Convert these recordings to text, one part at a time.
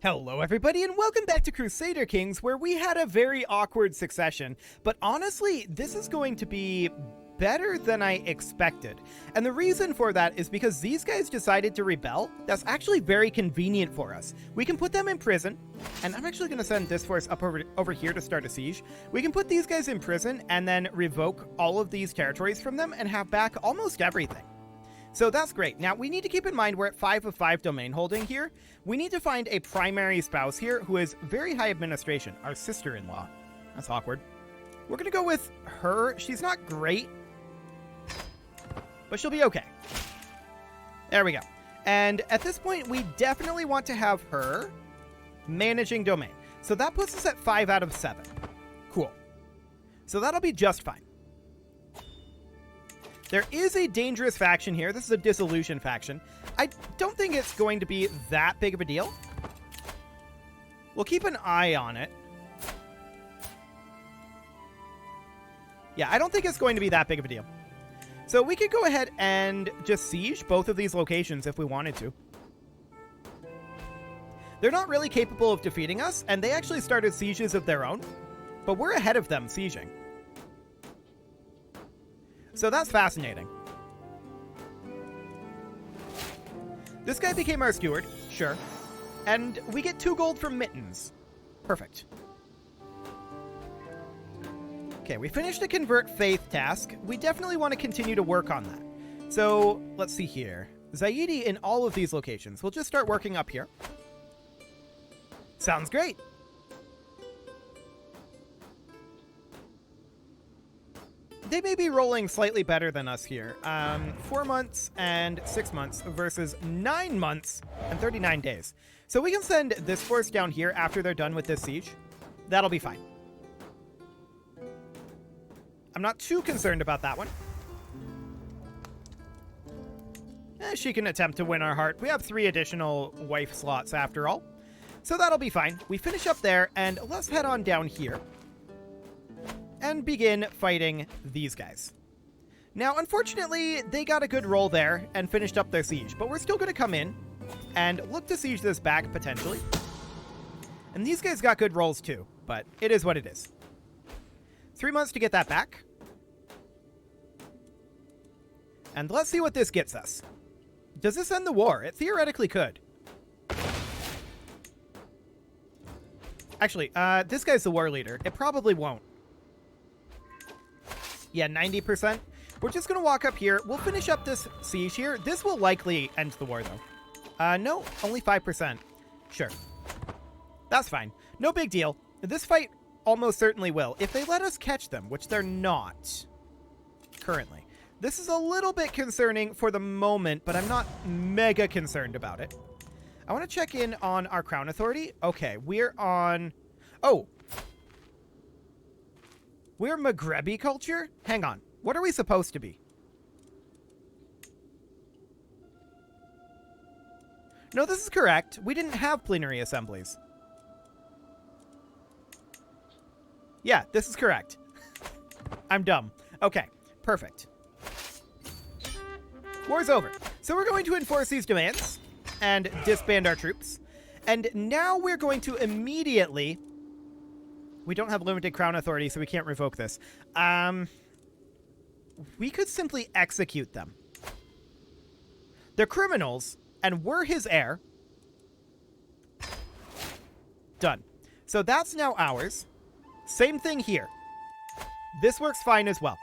Hello everybody and welcome back to Crusader Kings, where we had a very awkward succession, but honestly, this is going to be better than I expected. And the reason for that is because these guys decided to rebel. That's actually very convenient for us. We can put them in prison, and I'm actually going to send this force up over here to start a siege. We can put these guys in prison and then revoke all of these territories from them and have back almost everything. So that's great. Now, we need to keep in mind we're at 5 of 5 domain holding here. We need to find a primary spouse here who is very high administration, our sister-in-law. That's awkward. We're going to go with her. She's not great, but she'll be okay. There we go. And at this point, we definitely want to have her managing domain. So that puts us at 5 out of 7. Cool. So that'll be just fine. There is a dangerous faction here. This is a dissolution faction. I don't think it's going to be that big of a deal. We'll keep an eye on it. Yeah, I don't think it's going to be that big of a deal. So we could go ahead and just siege both of these locations if we wanted to. They're not really capable of defeating us, and they actually started sieges of their own, but we're ahead of them sieging. So that's fascinating. This guy became our steward, sure. And we get 2 gold from mittens. Perfect. Okay, we finished a convert faith task. We definitely want to continue to work on that. So let's see here. Zaidi in all of these locations. We'll just start working up here. Sounds great. They may be rolling slightly better than us here. 4 months and 6 months versus 9 months and 39 days. So we can send this force down here after they're done with this siege. That'll be fine. I'm not too concerned about that one. She can attempt to win our heart. We have 3 additional wife slots after all. So that'll be fine. We finish up there, and let's head on down here and begin fighting these guys. Now, unfortunately, they got a good roll there and finished up their siege, but we're still going to come in and look to siege this back, potentially. And these guys got good rolls too, but it is what it is. 3 months to get that back. And let's see what this gets us. Does this end the war? It theoretically could. Actually, this guy's the war leader. It probably won't. Yeah, 90%. We're just going to walk up here. We'll finish up this siege here. This will likely end the war, though. No, only 5%. Sure. That's fine. No big deal. This fight almost certainly will, if they let us catch them, which they're not currently. This is a little bit concerning for the moment, but I'm not mega concerned about it. I want to check in on our Crown Authority. Okay, we're on... Oh! We're Maghrebia culture? Hang on. What are we supposed to be? No, this is correct. We didn't have plenary assemblies. Yeah, this is correct. I'm dumb. Okay, perfect. War's over. So we're going to enforce these demands and disband our troops. And now we're going to immediately... We don't have limited crown authority, so we can't revoke this. We could simply execute them. They're criminals, and we're his heir. Done. So that's now ours. Same thing here. This works fine as well.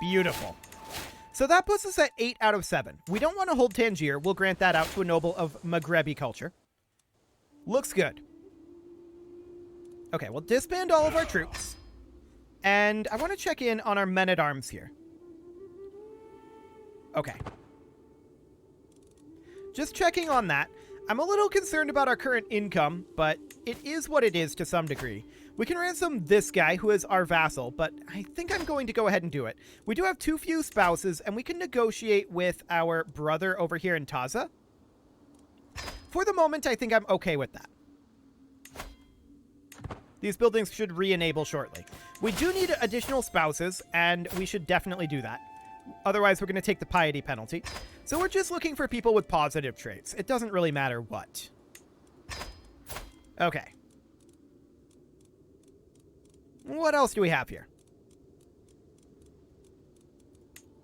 Beautiful. So that puts us at 8 out of 7. We don't want to hold Tangier. We'll grant that out to a noble of Maghrebia culture. Looks good. Okay, we'll disband all of our troops. And I want to check in on our men-at-arms here. Okay. Just checking on that. I'm a little concerned about our current income, but it is what it is to some degree. We can ransom this guy, who is our vassal, but I think I'm going to go ahead and do it. We do have too few spouses, and we can negotiate with our brother over here in Taza. For the moment, I think I'm okay with that. These buildings should re-enable shortly. We do need additional spouses, and we should definitely do that. Otherwise, we're going to take the piety penalty. So we're just looking for people with positive traits. It doesn't really matter what. Okay. What else do we have here?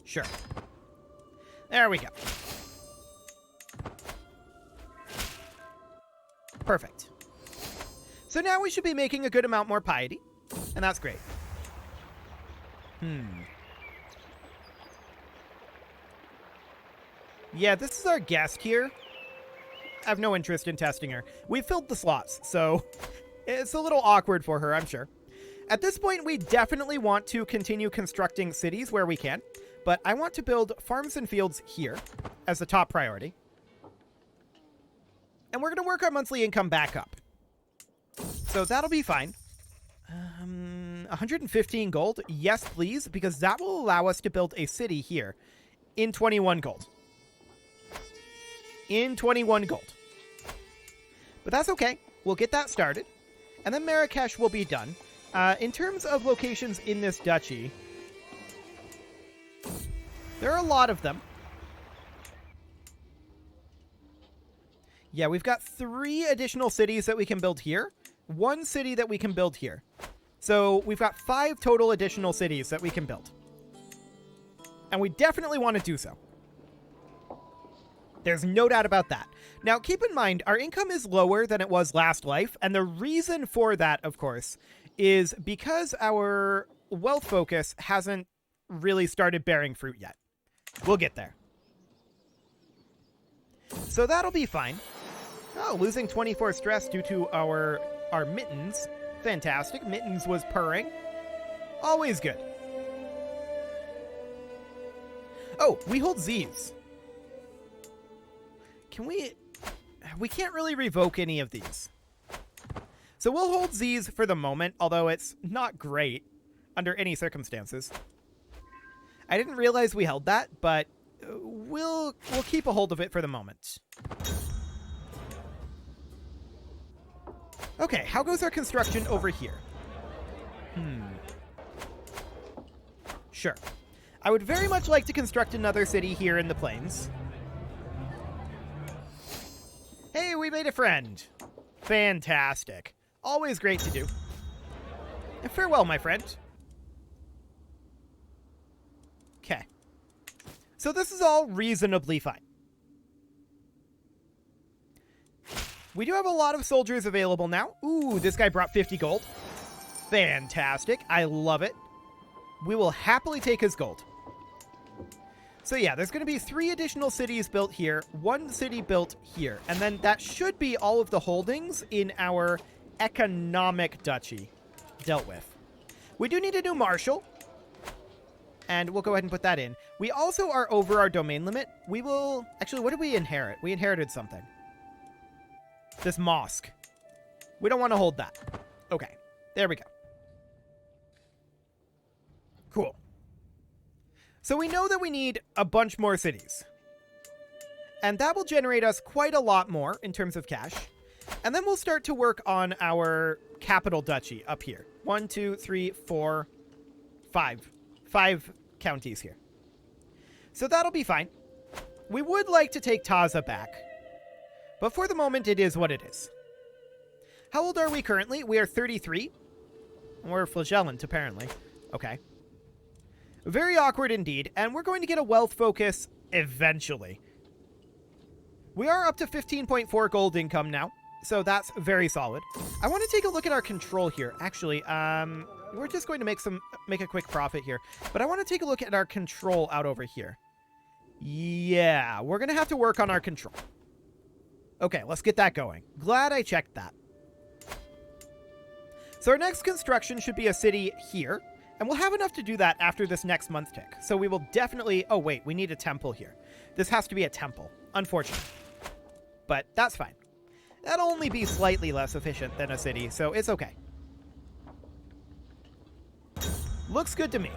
Sure. There we go. Perfect. So now we should be making a good amount more piety, and that's great. Yeah, this is our guest here. I have no interest in testing her. We filled the slots, so it's a little awkward for her, I'm sure. At this point, we definitely want to continue constructing cities where we can, but I want to build farms and fields here as the top priority. And we're going to work our monthly income back up. So that'll be fine. 115 gold? Yes, please, because that will allow us to build a city here in 21 gold. In 21 gold. But that's okay. We'll get that started. And then Marrakesh will be done. In terms of locations in this duchy, there are a lot of them. Yeah, we've got 3 additional cities that we can build here. 1 city that we can build here. So we've got 5 total additional cities that we can build. And we definitely want to do so. There's no doubt about that. Now, keep in mind, our income is lower than it was last life, and the reason for that, of course, is because our wealth focus hasn't really started bearing fruit yet. We'll get there. So that'll be fine. Oh, losing 24 stress due to our mittens. Fantastic. Mittens was purring. Always good. Oh, we hold Z's. Can we... We can't really revoke any of these. So we'll hold Z's for the moment, although it's not great under any circumstances. I didn't realize we held that, but we'll keep a hold of it for the moment. Okay, how goes our construction over here? Sure. I would very much like to construct another city here in the plains. Hey, we made a friend. Fantastic. Always great to do. And farewell, my friend. Okay. So this is all reasonably fine. We do have a lot of soldiers available now. Ooh, this guy brought 50 gold. Fantastic. I love it. We will happily take his gold. So yeah, there's going to be 3 additional cities built here, 1 city built here, and then that should be all of the holdings in our economic duchy dealt with. We do need a new marshal, and we'll go ahead and put that in. We also are over our domain limit. We will... Actually, what did we inherit? We inherited something. This mosque. We don't want to hold that. Okay, there we go. Cool. So we know that we need a bunch more cities. And that will generate us quite a lot more in terms of cash. And then we'll start to work on our capital duchy up here. 1, 2, 3, 4, 5. 5 counties here. So that'll be fine. We would like to take Taza back. But for the moment, it is what it is. How old are we currently? We are 33. We're flagellant, apparently. Okay. Very awkward indeed, and we're going to get a wealth focus eventually. We are up to 15.4 gold income now, so that's very solid. I want to take a look at our control here. Actually, we're just going to make a quick profit here, but I want to take a look at our control out over here. Yeah, we're going to have to work on our control. Okay, let's get that going. Glad I checked that. So our next construction should be a city here. And we'll have enough to do that after this next month tick. So we will definitely... Oh, wait. We need a temple here. This has to be a temple. Unfortunate. But that's fine. That'll only be slightly less efficient than a city, so it's okay. Looks good to me.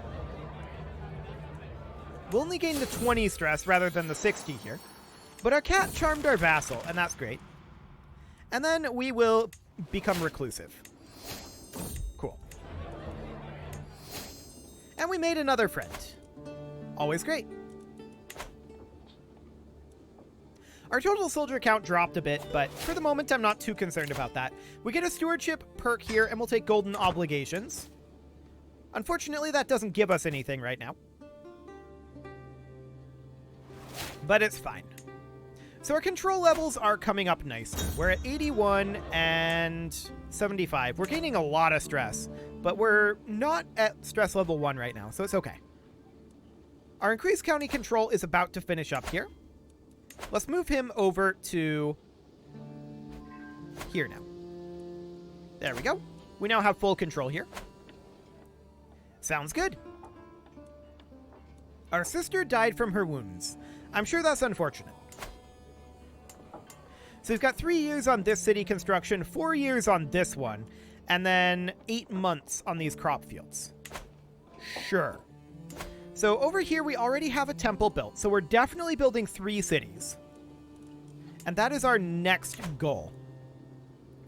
We'll only gain the 20 stress rather than the 60 here. But our cat charmed our vassal, and that's great. And then we will become reclusive. Cool. And we made another friend. Always great. Our total soldier count dropped a bit, but for the moment, I'm not too concerned about that. We get a stewardship perk here, and we'll take golden obligations. Unfortunately, that doesn't give us anything right now. But it's fine. So our control levels are coming up nicely. We're at 81 and 75. We're gaining a lot of stress, but we're not at stress level 1 right now, so it's okay. Our increased county control is about to finish up here. Let's move him over to here now. There we go. We now have full control here. Sounds good. Our sister died from her wounds. I'm sure that's unfortunate. So we've got 3 years on this city construction, 4 years on this one, and then 8 months on these crop fields. Sure. So over here, we already have a temple built, so we're definitely building 3 cities. And that is our next goal.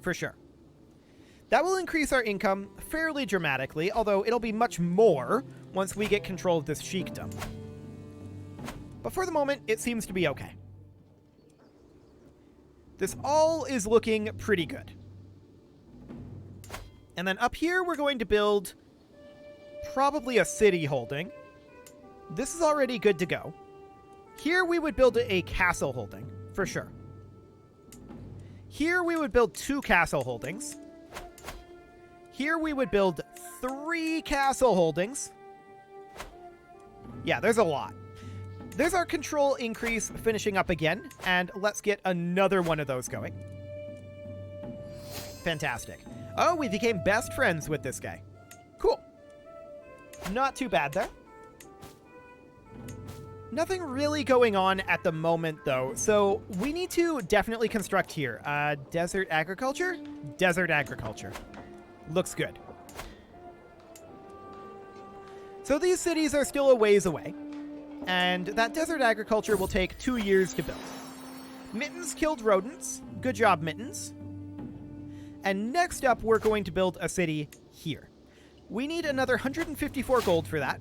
For sure. That will increase our income fairly dramatically, although it'll be much more once we get control of this sheikdom. But for the moment, it seems to be okay. This all is looking pretty good. And then up here, we're going to build probably a city holding. This is already good to go. Here we would build a castle holding, for sure. Here we would build 2 castle holdings. Here we would build 3 castle holdings. Yeah, there's a lot. There's our control increase finishing up again, and let's get another one of those going. Fantastic. Oh, we became best friends with this guy. Cool. Not too bad there. Nothing really going on at the moment, though, so we need to definitely construct here. Desert agriculture? Desert agriculture. Looks good. So these cities are still a ways away, and that desert agriculture will take 2 years to build. Mittens killed rodents. Good job, Mittens. And next up, we're going to build a city here. We need another 154 gold for that.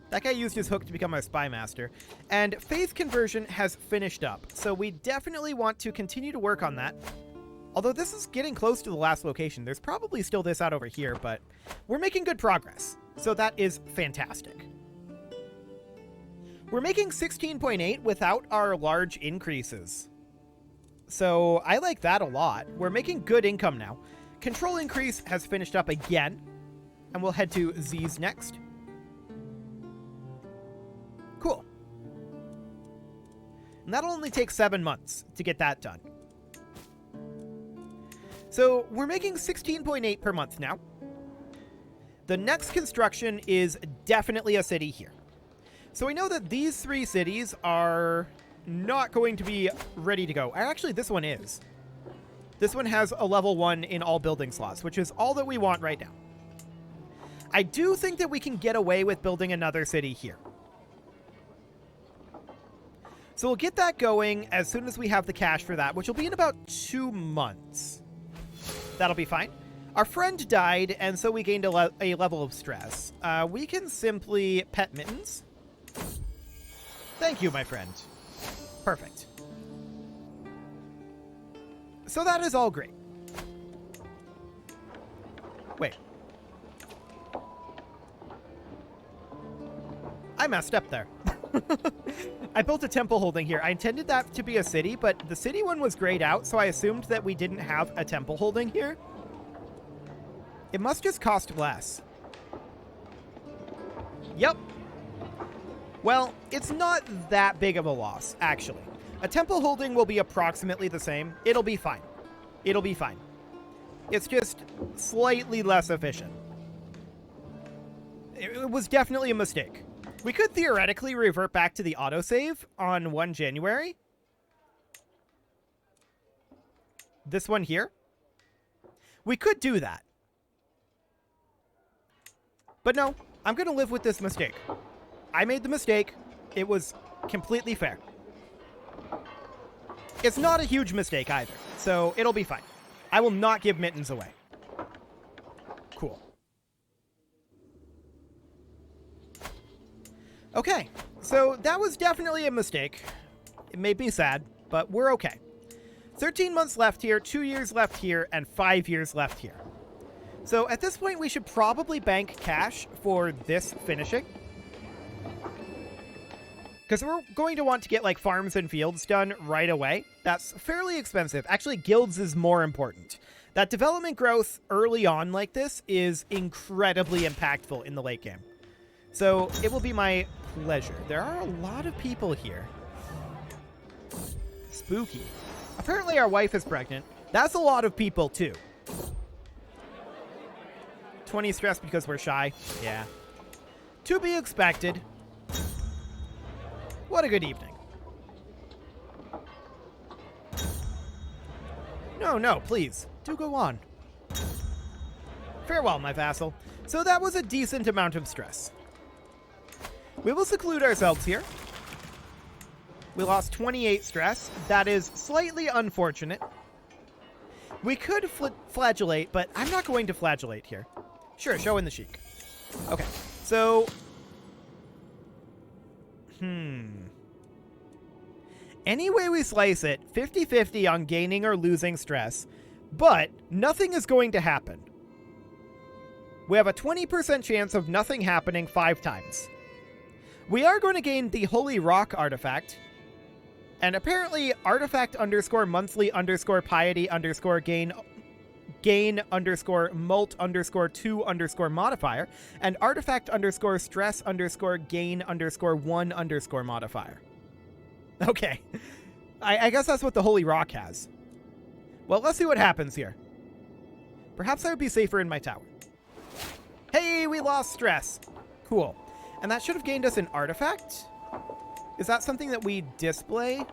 That guy used his hook to become a spy master. And faith conversion has finished up, so we definitely want to continue to work on that. Although this is getting close to the last location. There's probably still this out over here, but we're making good progress. So that is fantastic. We're making 16.8 without our large increases. So I like that a lot. We're making good income now. Control increase has finished up again. And we'll head to Z's next. Cool. And that'll only take 7 months to get that done. So we're making 16.8 per month now. The next construction is definitely a city here. So we know that these 3 cities are not going to be ready to go. Actually, this one is. This one has a level 1 in all building slots, which is all that we want right now. I do think that we can get away with building another city here. So we'll get that going as soon as we have the cash for that, which will be in about 2 months. That'll be fine. Our friend died, and so we gained a level of stress. We can simply pet Mittens. Thank you, my friend. Perfect. So that is all great. Wait. I messed up there. I built a temple holding here. I intended that to be a city, but the city one was grayed out, so I assumed that we didn't have a temple holding here. It must just cost less. Yep. Well, it's not that big of a loss, actually. A temple holding will be approximately the same. It'll be fine. It'll be fine. It's just slightly less efficient. It was definitely a mistake. We could theoretically revert back to the autosave on 1 January. This one here. We could do that. But no, I'm going to live with this mistake. I made the mistake. It was completely fair. It's not a huge mistake either, so it'll be fine. I will not give Mittens away. Cool. Okay, so that was definitely a mistake. It made me sad, but we're okay. 13 months left here, 2 years left here, and 5 years left here. So at this point, we should probably bank cash for this finishing. Because we're going to want to get, like, farms and fields done right away. That's fairly expensive. Actually, guilds is more important. That development growth early on like this is incredibly impactful in the late game. So it will be my pleasure. There are a lot of people here. Spooky. Apparently our wife is pregnant. That's a lot of people, too. 20 stress because we're shy. Yeah. To be expected. What a good evening. No, please. Do go on. Farewell, my vassal. So that was a decent amount of stress. We will seclude ourselves here. We lost 28 stress. That is slightly unfortunate. We could flagellate, but I'm not going to flagellate here. Sure, show in the Sheik. Okay, so... Any way we slice it, 50-50 on gaining or losing stress, but nothing is going to happen. We have a 20% chance of nothing happening 5 times. We are going to gain the Holy Rock artifact, and apparently artifact underscore monthly underscore piety underscore gain underscore mult underscore 2 underscore modifier, and artifact underscore stress underscore gain underscore 1 underscore modifier. Okay. I guess that's what the Holy Rock has. Well, let's see what happens here. Perhaps I would be safer in my tower. Hey, we lost stress. Cool. And that should have gained us an artifact? Is that something that we display?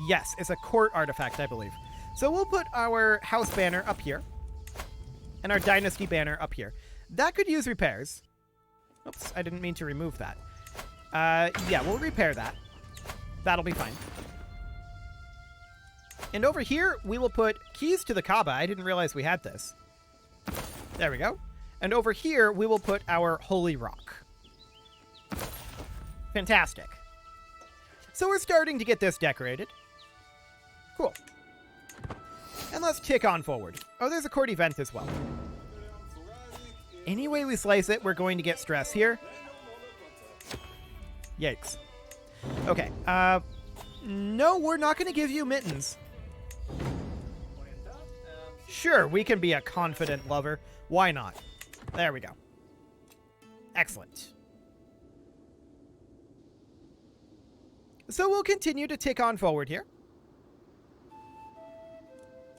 Yes, it's a court artifact, I believe. So we'll put our house banner up here. And our dynasty banner up here. That could use repairs. Oops, I didn't mean to remove that. Yeah, we'll repair that. That'll be fine. And over here, we will put keys to the Kaaba. I didn't realize we had this. There we go. And over here, we will put our Holy Rock. Fantastic. So we're starting to get this decorated. Cool. And let's tick on forward. Oh, there's a court event as well. Any way we slice it, we're going to get stress here. Yikes. Okay, no, we're not going to give you mittens. Sure, we can be a confident lover. Why not? There we go. Excellent. So we'll continue to tick on forward here.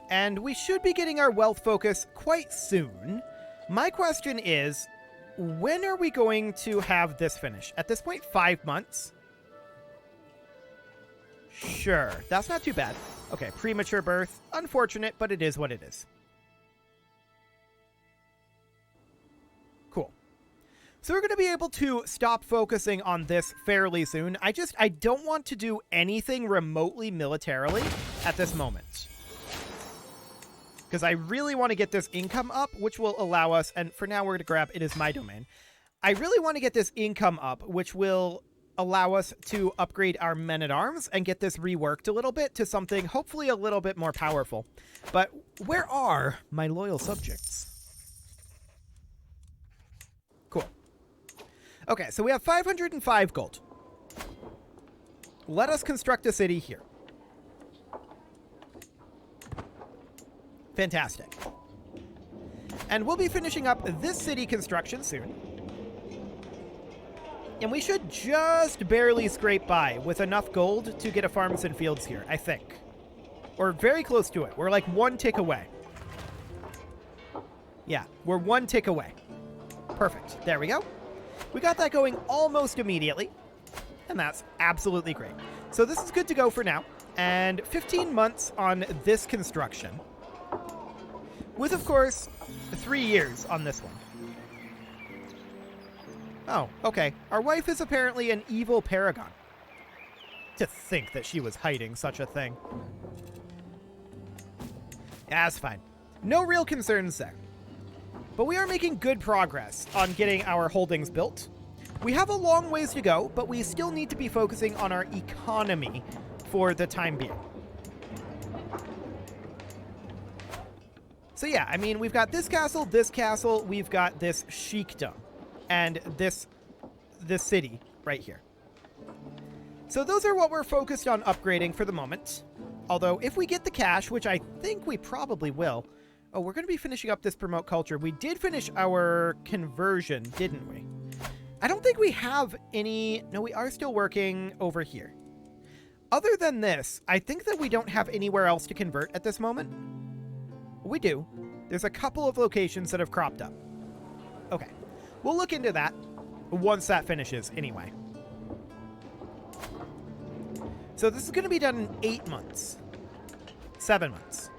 And we should be getting our wealth focus quite soon. My question is, when are we going to have this finish? At this point, 5 months. Sure, that's not too bad. Okay, premature birth. Unfortunate, but it is what it is. Cool. So we're going to be able to stop focusing on this fairly soon. I don't want to do anything remotely militarily at this moment. Because I really want to get this income up, which will allow us, and for now we're going to grab, it is my domain. I really want to get this income up, which will allow us to upgrade our men-at-arms and get this reworked a little bit to something hopefully a little bit more powerful. But where are my loyal subjects? Cool. Okay, so we have 505 gold. Let us construct a city here. Fantastic. And we'll be finishing up this city construction soon. And we should just barely scrape by with enough gold to get a farms and fields here, I think. Or very close to it. We're like 1 tick away. Yeah, we're 1 tick away. Perfect. There we go. We got that going almost immediately. And that's absolutely great. So this is good to go for now. And 15 months on this construction. With, of course, 3 years on this one. Oh, okay. Our wife is apparently an evil paragon. To think that she was hiding such a thing. Yeah, that's fine. No real concerns there. But we are making good progress on getting our holdings built. We have a long ways to go, but we still need to be focusing on our economy for the time being. So yeah, I mean, we've got this castle, we've got this sheikdom, and this city right here. So those are what we're focused on upgrading for the moment. Although, if we get the cash, which I think we probably will... Oh, we're going to be finishing up this promote culture. We did finish our conversion, didn't we? I don't think we have any... No, we are still working over here. Other than this, I think that we don't have anywhere else to convert at this moment. We do. There's a couple of locations that have cropped up. Okay. We'll look into that once that finishes anyway. So this is going to be done in 8 months. 7 months.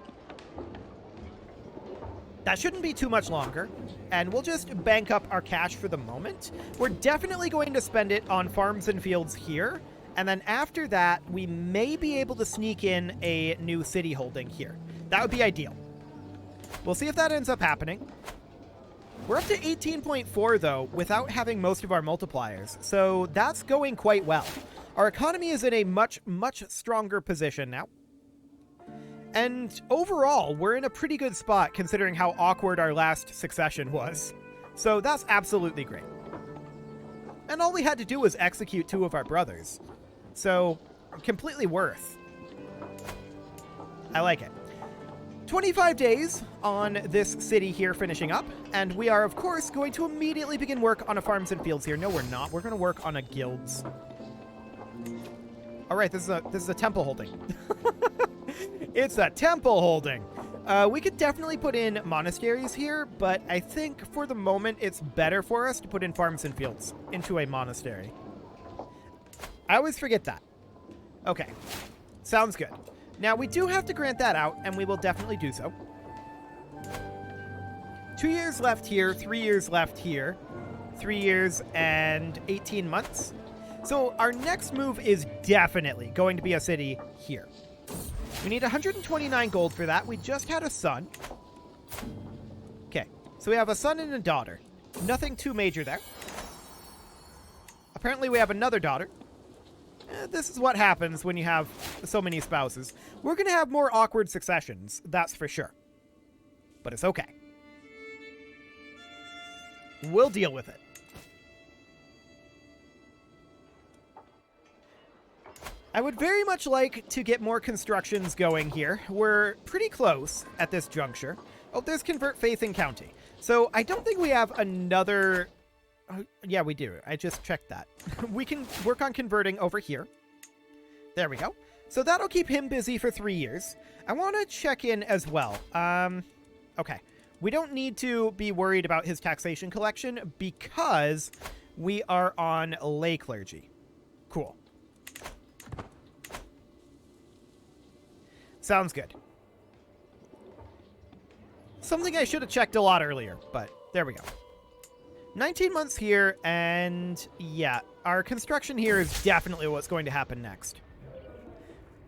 That shouldn't be too much longer, and we'll just bank up our cash for the moment. We're definitely going to spend it on farms and fields here, and then after that, we may be able to sneak in a new city holding here. That would be ideal. We'll see if that ends up happening. We're up to 18.4, though, without having most of our multipliers, so that's going quite well. Our economy is in a much, much stronger position now. And overall, we're in a pretty good spot considering how awkward our last succession was. So that's absolutely great. And all we had to do was execute 2 of our brothers. So, completely worth. I like it. 25 days on this city here finishing up, and we are, of course, going to immediately begin work on a farms and fields here. No, we're not. We're going to work on a guilds. All right, this is a temple holding. It's a temple holding. We could definitely put in monasteries here, but I think for the moment it's better for us to put in farms and fields into a monastery. I always forget that. Okay, sounds good. Now, we do have to grant that out, and we will definitely do so. 2 years left here, 3 years left here, 3 years and 18 months. So our next move is definitely going to be a city here. We need 129 gold for that. We just had a son. Okay, so we have a son and a daughter. Nothing too major there. Apparently we have another daughter. This is what happens when you have so many spouses. We're going to have more awkward successions, that's for sure. But it's okay. We'll deal with it. I would very much like to get more constructions going here. We're pretty close at this juncture. Oh, there's Convert Faith in County. So I don't think we have another... yeah, we do. I just checked that. We can work on converting over here. There we go. So that'll keep him busy for 3 years. I want to check in as well. Okay. We don't need to be worried about his taxation collection because we are on lay clergy. Cool. Sounds good. Something I should have checked a lot earlier, but there we go. 19 months here, and yeah, our construction here is definitely what's going to happen next.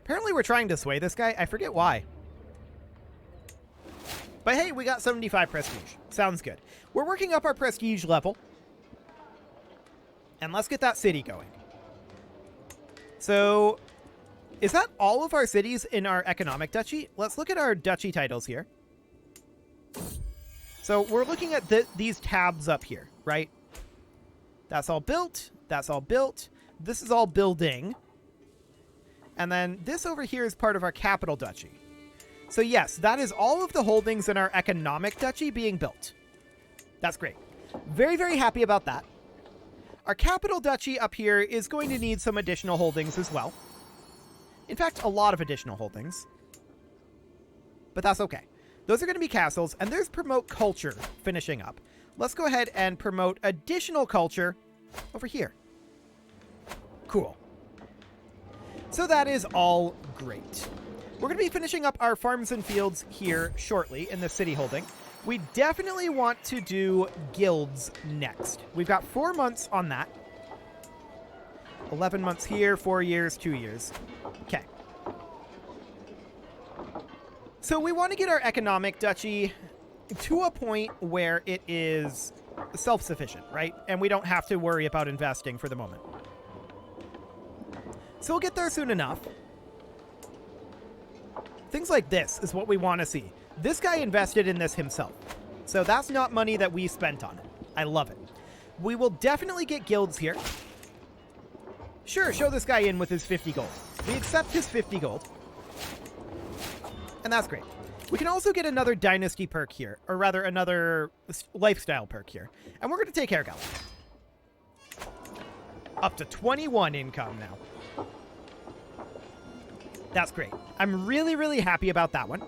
Apparently we're trying to sway this guy. I forget why. But hey, we got 75 prestige. Sounds good. We're working up our prestige level. And let's get that city going. So, is that all of our cities in our economic duchy? Let's look at our duchy titles here. So we're looking at these tabs up here, right? That's all built. That's all built. This is all building. And then this over here is part of our capital duchy. So yes, that is all of the holdings in our economic duchy being built. That's great. Very, very happy about that. Our capital duchy up here is going to need some additional holdings as well. In fact, a lot of additional holdings. But that's okay. Those are going to be castles, and there's promote culture finishing up. Let's go ahead and promote additional culture over here. Cool. So that is all great. We're going to be finishing up our farms and fields here shortly in the city holding. We definitely want to do guilds next. We've got 4 months on that. 11 months here, 4 years, 2 years. Okay. So we want to get our economic duchy to a point where it is self-sufficient, right? And we don't have to worry about investing for the moment. So we'll get there soon enough. Things like this is what we want to see. This guy invested in this himself. So that's not money that we spent on it. I love it. We will definitely get guilds here. Sure, show this guy in with his 50 gold. We accept his 50 gold. And that's great. We can also get another dynasty perk here, or rather another lifestyle perk here. And we're going to take Hairgal. Up to 21 income now. That's great. I'm really, really happy about that one.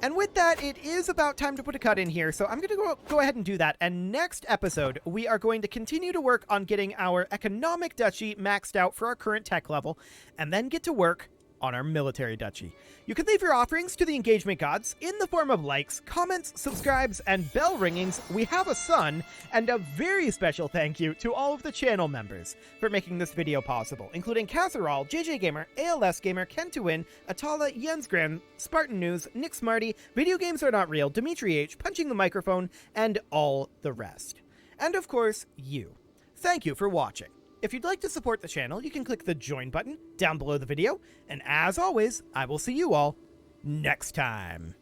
And with that, it is about time to put a cut in here, so I'm going to go ahead and do that. And next episode, we are going to continue to work on getting our economic duchy maxed out for our current tech level, and then get to work on our military duchy. You can leave your offerings to the engagement gods in the form of likes, comments, subscribes, and bell ringings. We have a son, and a very special thank you to all of the channel members for making this video possible, including Casserole, JJ Gamer, ALS Gamer, Ken2Win, Atala, Jens Gran, Spartan News, Nick Smarty, Video Games Are Not Real, Dimitri H, Punching the Microphone, and all the rest. And of course, you. Thank you for watching. If you'd like to support the channel, you can click the join button down below the video, and as always, I will see you all next time.